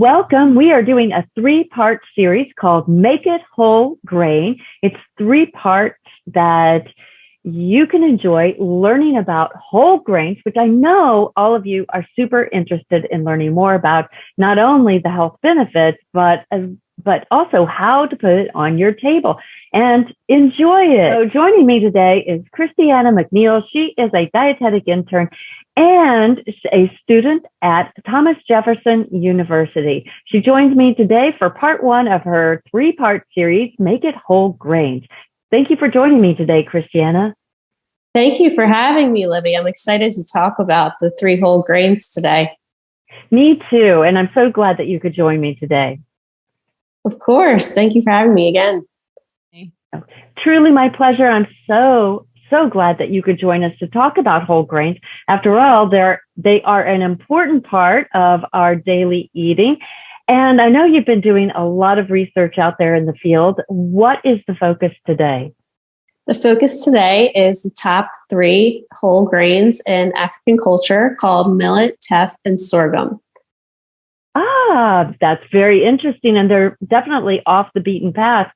Welcome. We are doing a 3-part series called Make It Whole Grain. It's 3 parts that you can enjoy learning about whole grains, which I know all of you are super interested in learning more about, not only the health benefits, but also how to put it on your table and enjoy it. So joining me today is Christiana McNeil. She is a dietetic intern and a student at Thomas Jefferson University. She joins me today for part 1 of her 3-part series, Make It Whole Grains. Thank you for joining me today, Christiana. Thank you for having me, Libby. I'm excited to talk about the 3 whole grains today. Me too. And I'm so glad that you could join me today. Of course. Thank you for having me again. Truly my pleasure. I'm so glad that you could join us to talk about whole grains. After all, they are an important part of our daily eating. And I know you've been doing a lot of research out there in the field. What is the focus today? The focus today is the top 3 whole grains in African culture called millet, teff, and sorghum. That's very interesting. And they're definitely off the beaten path.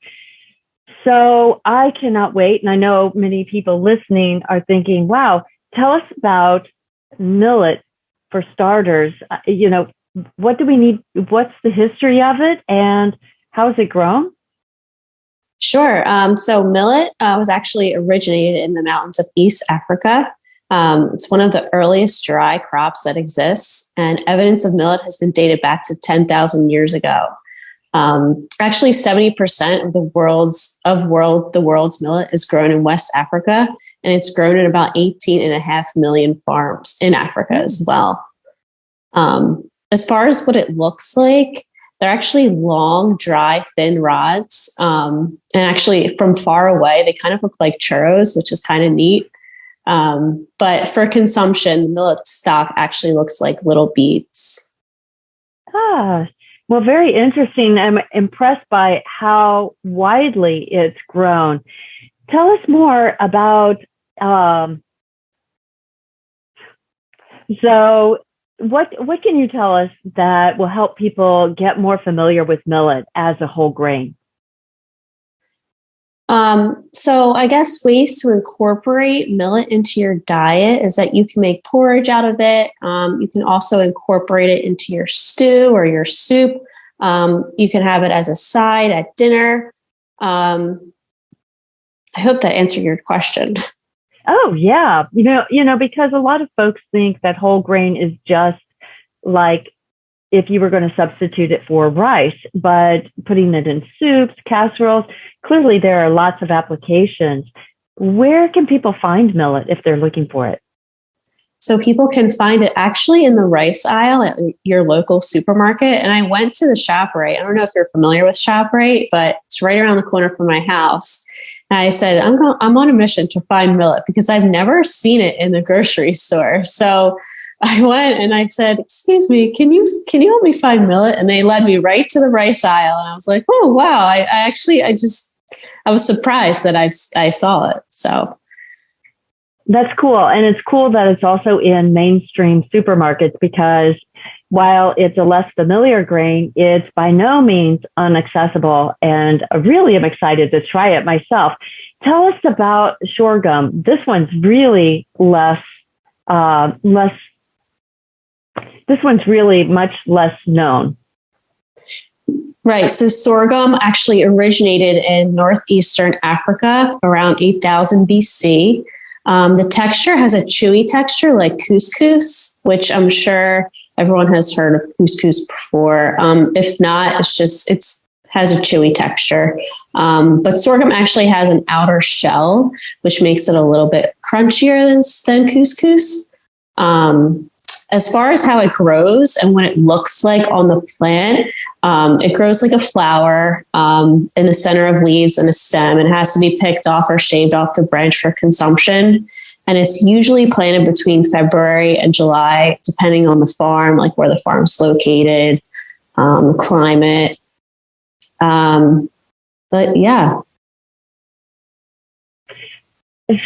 So I cannot wait. And I know many people listening are thinking, wow, tell us about millet for starters. What do we need? What's the history of it and how is it grown? Sure. So millet was actually originated in the mountains of East Africa. It's one of the earliest dry crops that exists, and evidence of millet has been dated back to 10,000 years ago. Actually, 70% of the world's millet is grown in West Africa, and it's grown in about 18.5 million farms in Africa as well. As far as what it looks like, they're actually long, dry, thin rods. And actually, from far away, they kind of look like churros, which is kind of neat. But for consumption, the millet stalk actually looks like little beets. Well, very interesting. I'm impressed by how widely it's grown. Tell us more about, so what can you tell us that will help people get more familiar with millet as a whole grain? So I guess ways to incorporate millet into your diet is that you can make porridge out of it. You can also incorporate it into your stew or your soup. You can have it as a side at dinner. I hope that answered your question. Oh, yeah. Because a lot of folks think that whole grain is just like if you were going to substitute it for rice, but putting it in soups, casseroles, clearly there are lots of applications. Where can people find millet if they're looking for it? So people can find it actually in the rice aisle at your local supermarket. And I went to the ShopRite. I don't know if you're familiar with ShopRite, but it's right around the corner from my house. And I said, I'm on a mission to find millet because I've never seen it in the grocery store. So I went and I said, excuse me, can you help me find millet? And they led me right to the rice aisle. And I was like, oh, wow. I was surprised that I saw it. So that's cool. And it's cool that it's also in mainstream supermarkets because while it's a less familiar grain, it's by no means inaccessible. And I really am excited to try it myself. Tell us about sorghum. This one's really this one's really much less known. Right. So sorghum actually originated in northeastern Africa around 8000 BC. The texture has a chewy texture like couscous, which I'm sure everyone has heard of couscous before. If not, it has a chewy texture. But sorghum actually has an outer shell, which makes it a little bit crunchier than couscous. As far as how it grows and what it looks like on the plant, it grows like a flower in the center of leaves and a stem. It has to be picked off or shaved off the branch for consumption. And it's usually planted between February and July, depending on the farm, like where the farm's located, the climate. But yeah.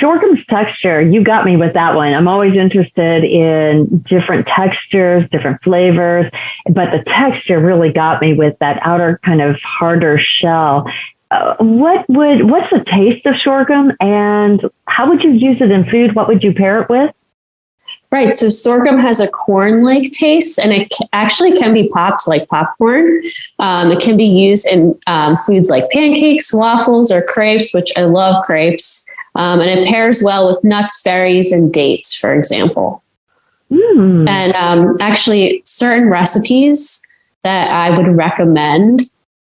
sorghum's texture, you got me with that one. I'm always interested in different textures, different flavors, but the texture really got me with that outer kind of harder shell. What's the taste of sorghum, and how would you use it in food? What would you pair it with? Right. So sorghum has a corn-like taste, and it actually can be popped like popcorn. It can be used in foods like pancakes, waffles, or crepes, which I love crepes. And it pairs well with nuts, berries, and dates, for example. And actually, certain recipes that I would recommend,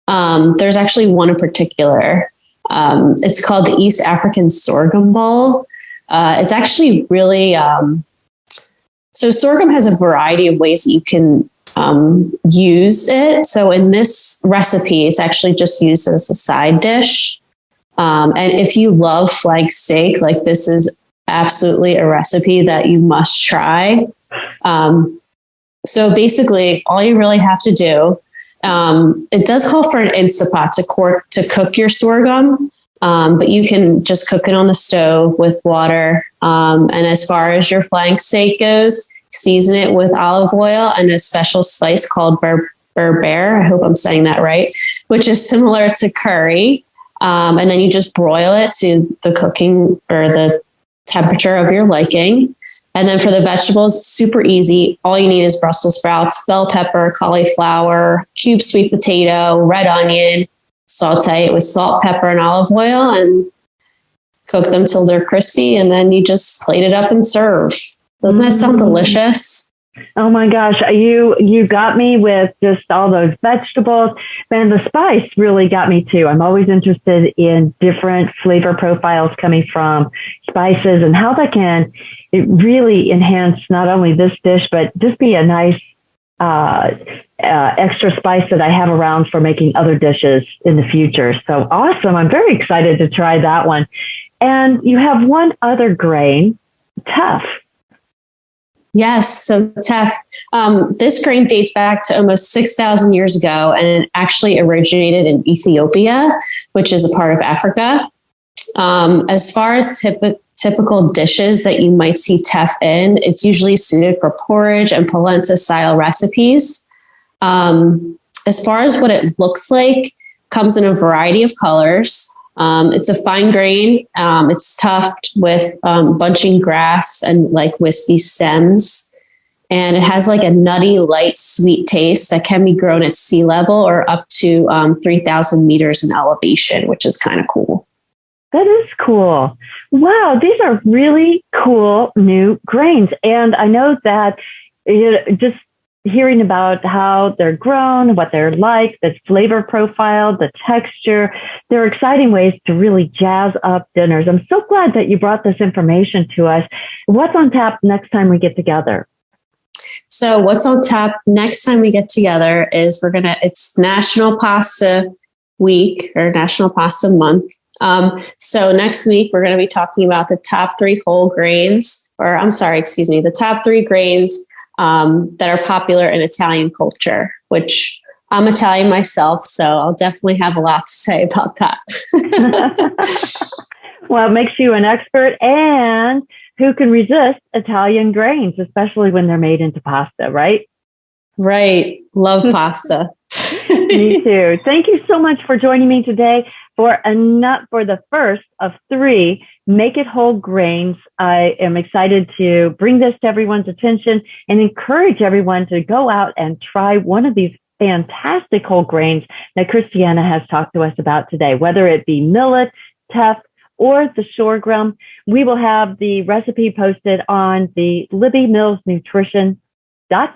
there's actually one in particular. It's called the East African Sorghum Bowl. It's actually really... So sorghum has a variety of ways that you can use it. So in this recipe, it's actually just used as a side dish. And if you love flag steak, like this is absolutely a recipe that you must try. So basically, all you really have to do, it does call for an Instapot to cook your sorghum. But you can just cook it on the stove with water. And as far as your flank steak goes, season it with olive oil and a special spice called berber. I hope I'm saying that right, which is similar to curry. And then you just broil it to the cooking or the temperature of your liking. And then for the vegetables, super easy. All you need is Brussels sprouts, bell pepper, cauliflower, cubed sweet potato, red onion. Saute it with salt, pepper, and olive oil and cook them till they're crispy. And then you just plate it up and serve. Doesn't that sound delicious? Oh my gosh, you got me with just all those vegetables. Man, the spice really got me too. I'm always interested in different flavor profiles coming from spices and how that can really enhance not only this dish, but just be a nice extra spice that I have around for making other dishes in the future. So awesome. I'm very excited to try that one. And you have one other grain, teff. Yes. So teff, this grain dates back to almost 6,000 years ago, and it actually originated in Ethiopia, which is a part of Africa. As far as typical dishes that you might see teff in, it's usually suited for porridge and polenta style recipes. As far as what it looks like, comes in a variety of colors. It's a fine grain. It's tufted with bunching grass and like wispy stems. And it has like a nutty, light, sweet taste that can be grown at sea level or up to 3,000 meters in elevation, which is kind of cool. That is cool. Wow, these are really cool new grains. And I know that just hearing about how they're grown, what they're like, the flavor profile, the texture, they're exciting ways to really jazz up dinners. I'm so glad that you brought this information to us. What's on tap next time we get together? So what's on tap next time we get together is it's National Pasta Week or National Pasta Month. So next week, we're going to be talking about the top three the top three grains that are popular in Italian culture, which I'm Italian myself, so I'll definitely have a lot to say about that. Well, it makes you an expert, and who can resist Italian grains, especially when they're made into pasta, right? Right. Love pasta. Me too. Thank you so much for joining me today for the first of 3 Make It Whole grains. I am excited to bring this to everyone's attention and encourage everyone to go out and try one of these fantastic whole grains that Christiana has talked to us about today, whether it be millet, teff, or the sorghum. We will have the recipe posted on the Libby Mills Nutrition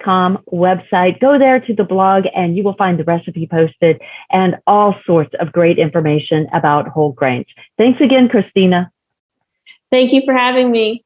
.com website. Go there to the blog and you will find the recipe posted and all sorts of great information about whole grains. Thanks again, Christina. Thank you for having me.